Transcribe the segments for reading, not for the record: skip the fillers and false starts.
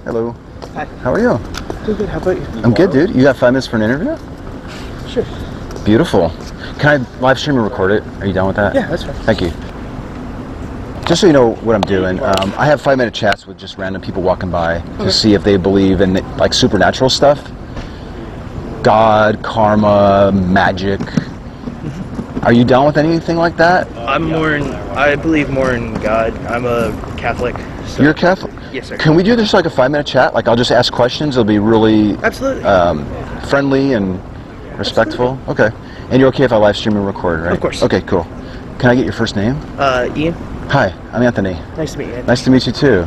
Hello. Hi. How are you? Doing good. How about you? I'm good, dude. You got 5 minutes for an interview? Sure. Beautiful. Can I live stream and record it? Are you done with that? Yeah, that's fine. Thank you. Just so you know what I'm doing, I have 5-minute chats with just random people walking by to see if they believe in like supernatural stuff. God, karma, magic. Are you down with anything like that? I believe more in God. I'm a Catholic. So. You're a Catholic? Yes, sir. Can we do this like a 5-minute chat? Like I'll just ask questions. It'll be really Absolutely. friendly and respectful. Absolutely. Okay. And you're okay if I live stream and record, right? Of course. Okay, cool. Can I get your first name? Ian. Hi, I'm Anthony. Nice to meet you. Nice to meet you too.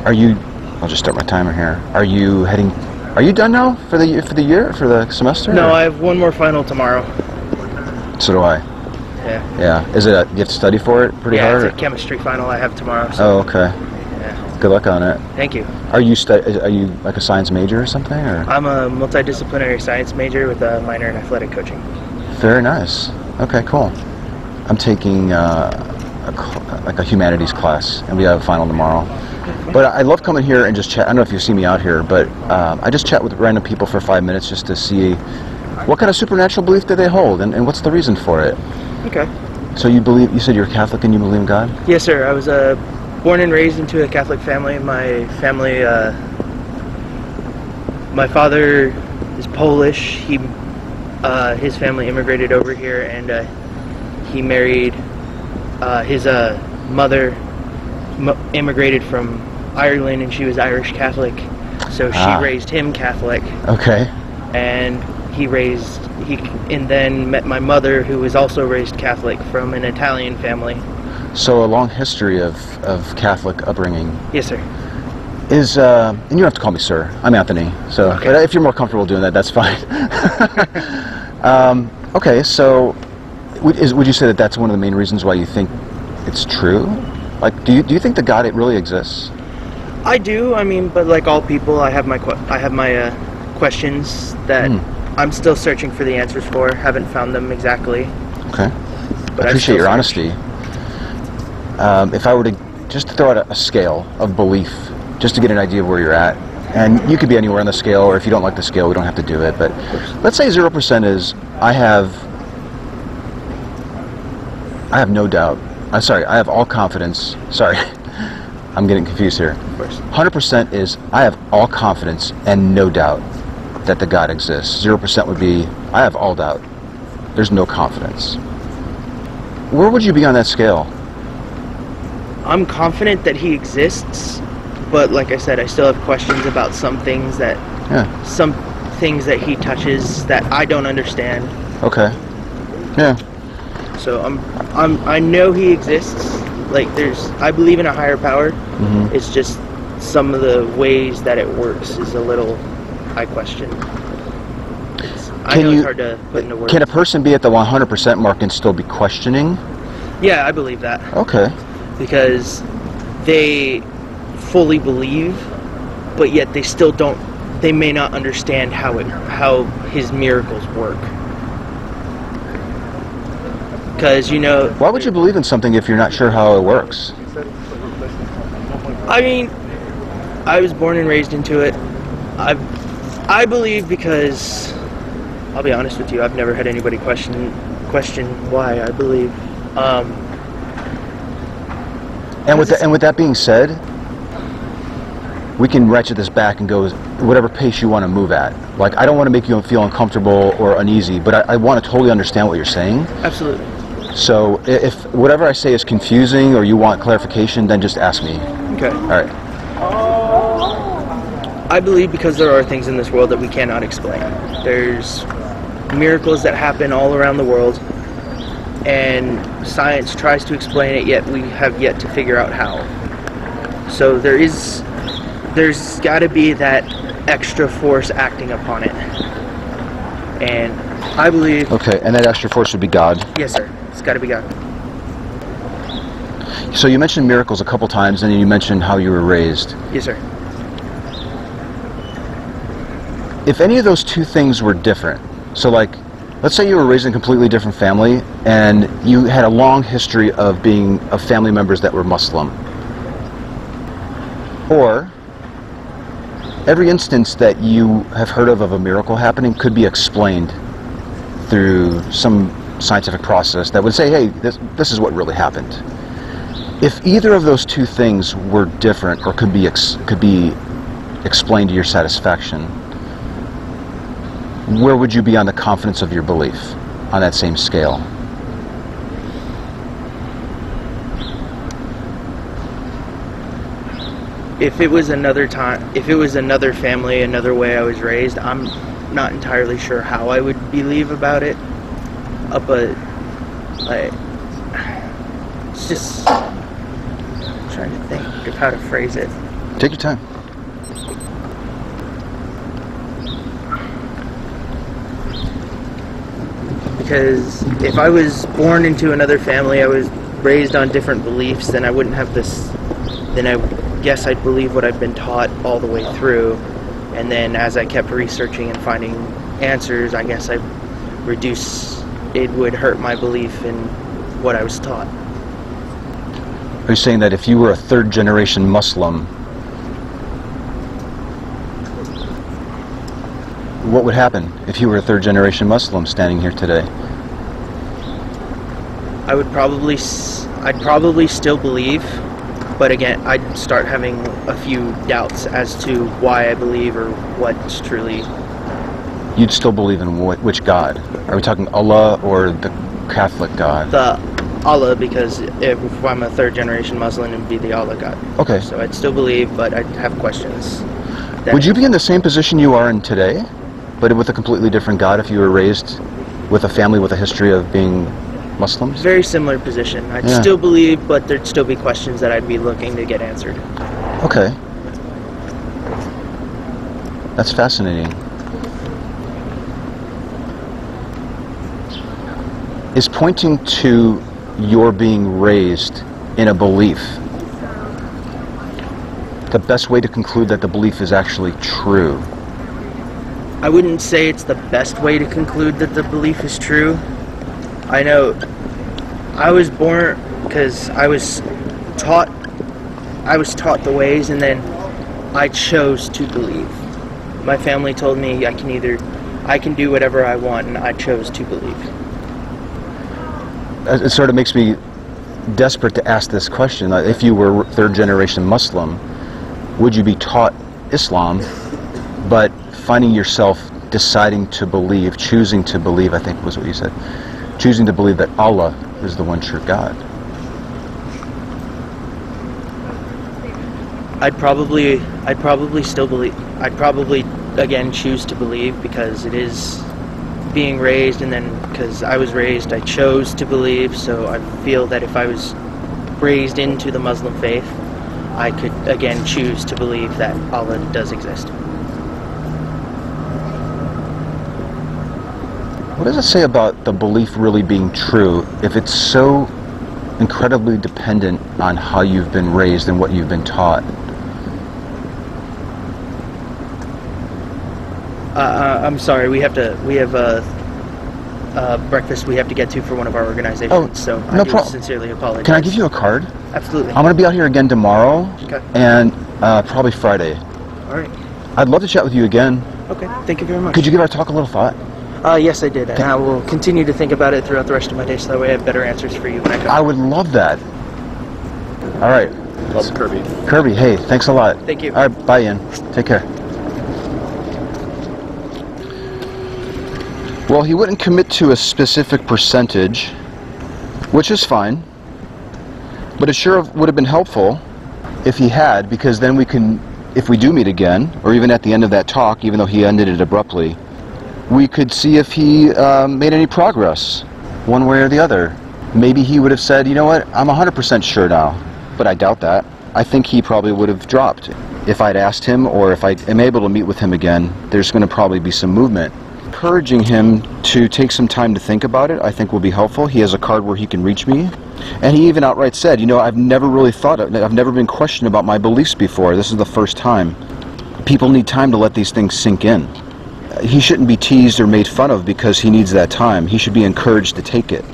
Are you? I'll just start my timer here. Are you heading? Are you done now for the year, for the semester? No, or? I have one more final tomorrow. So do I. Yeah. Yeah. Is it? You have to study for it pretty hard? Yeah, it's a chemistry final I have tomorrow. So. Oh, okay. Yeah. Good luck on it. Thank you. Are you like a science major or something? Or? I'm a multidisciplinary science major with a minor in athletic coaching. Very nice. Okay, cool. I'm taking like a humanities class, and we have a final tomorrow. But I love coming here and just chat. I don't know if you see me out here, but I just chat with random people for 5 minutes just to see what kind of supernatural belief do they hold, and what's the reason for it. Okay. So you said you're Catholic and you believe in God? Yes, sir. I was born and raised into a Catholic family. My family, my father is Polish. His family immigrated over here, and he married his mother. Immigrated from Ireland, and she was Irish Catholic, so she raised him Catholic. Okay. And he then met my mother, who was also raised Catholic from an Italian family. So a long history of Catholic upbringing. Yes, sir. Is and you don't have to call me sir. I'm Anthony. So okay. If you're more comfortable doing that, that's fine. Okay. So would you say that that's one of the main reasons why you think it's true? Like, do you think that God, it really exists? I do. I mean, but like all people, I have my questions that I'm still searching for the answers for. Haven't found them exactly. Okay. But I appreciate your honesty. If I were to just throw out a scale of belief, just to get an idea of where you're at, and you could be anywhere on the scale, or if you don't like the scale, we don't have to do it. But let's say 0% is I have no doubt. I have all confidence. Sorry, I'm getting confused here. Of course. 100% is I have all confidence and no doubt that the God exists. 0% would be I have all doubt. There's no confidence. Where would you be on that scale? I'm confident that he exists, but like I said, I still have questions about some things that he touches that I don't understand. Okay. Yeah. So I know he exists. Like I believe in a higher power. Mm-hmm. It's just some of the ways that it works is a little I question. I know it's hard to put into words. Can a person be at the 100% mark and still be questioning? Yeah, I believe that. Okay. Because they fully believe, but yet they still don't. They may not understand how his miracles work. Because, why would you believe in something if you're not sure how it works? I mean, I was born and raised into it. I believe because, I'll be honest with you, I've never had anybody question why I believe. And with that being said, we can ratchet this back and go whatever pace you want to move at. Like, I don't want to make you feel uncomfortable or uneasy, but I want to totally understand what you're saying. Absolutely. So if whatever I say is confusing or you want clarification, then just ask me. Okay. All right. I believe because there are things in this world that we cannot explain. There's miracles that happen all around the world, and science tries to explain it, yet we have yet to figure out how. So there's got to be that extra force acting upon it. And I believe... Okay, and that extra force would be God? Yes, sir. It's got to be God. So you mentioned miracles a couple times, and then you mentioned how you were raised. Yes, sir. If any of those two things were different, so like, let's say you were raised in a completely different family, and you had a long history of family members that were Muslim. Or every instance that you have heard of a miracle happening could be explained through some scientific process that would say, hey, this is what really happened. If either of those two things were different or could be explained to your satisfaction, where would you be on the confidence of your belief on that same scale? If it was another time, if it was another family, another way I was raised, I'm not entirely sure how I would believe about it. But like, it's just trying to think of how to phrase it. Take your time. Because if I was born into another family, I was raised on different beliefs, then I wouldn't have this. Then I guess I'd believe what I've been taught all the way through, and then as I kept researching and finding answers, I guess I reduce. It would hurt my belief in what I was taught. Are you saying that if you were a third-generation Muslim, what would happen if you were a third-generation Muslim standing here today? I'd probably still believe, but again, I'd start having a few doubts as to why I believe or what's truly. You'd still believe in which God? Are we talking Allah or the Catholic God? The Allah, because if I'm a third-generation Muslim, it'd be the Allah God. Okay. So I'd still believe, but I'd have questions. Would you be in the same position you are in today, but with a completely different God if you were raised with a family with a history of being Muslims? Very similar position. I'd still believe, but there'd still be questions that I'd be looking to get answered. Okay. That's fascinating. Is pointing to your being raised in a belief the best way to conclude that the belief is actually true? I wouldn't say it's the best way to conclude that the belief is true. I know I was born because I was taught the ways, and then I chose to believe. My family told me I can do whatever I want, and I chose to believe. It sort of makes me desperate to ask this question. If you were third-generation Muslim, would you be taught Islam, but finding yourself deciding to believe, choosing to believe, I think was what you said, choosing to believe that Allah is the one true God? I'd probably still believe. I'd probably again choose to believe, because it is being raised, and then because I was raised, I chose to believe. So I feel that if I was raised into the Muslim faith, I could again choose to believe that Allah does exist. What does it say about the belief really being true if it's so incredibly dependent on how you've been raised and what you've been taught? I'm sorry, we have breakfast we have to get to for one of our organizations, so I do sincerely apologize. Can I give you a card? Absolutely. I'm going to be out here again tomorrow, Okay. and probably Friday. All right. I'd love to chat with you again. Okay, thank you very much. Could you give our talk a little thought? Yes, I did, and I will continue to think about it throughout the rest of my day, so that way I have better answers for you when I come. I would love that. All right. Love Kirby. Kirby, hey, thanks a lot. Thank you. All right, bye, Ian. Take care. Well, he wouldn't commit to a specific percentage, which is fine, but it sure would have been helpful if he had, because then we can, if we do meet again, or even at the end of that talk, even though he ended it abruptly, we could see if he made any progress, one way or the other. Maybe he would have said, you know what, I'm 100% sure now, but I doubt that. I think he probably would have dropped. If I'd asked him, or if I am able to meet with him again, there's going to probably be some movement. Encouraging him to take some time to think about it, I think, will be helpful. He has a card where he can reach me, and he even outright said, you know, I've never really thought of, I've never been questioned about my beliefs before. This is the first time. People need time to let these things sink in. He shouldn't be teased or made fun of because he needs that time. He should be encouraged to take it.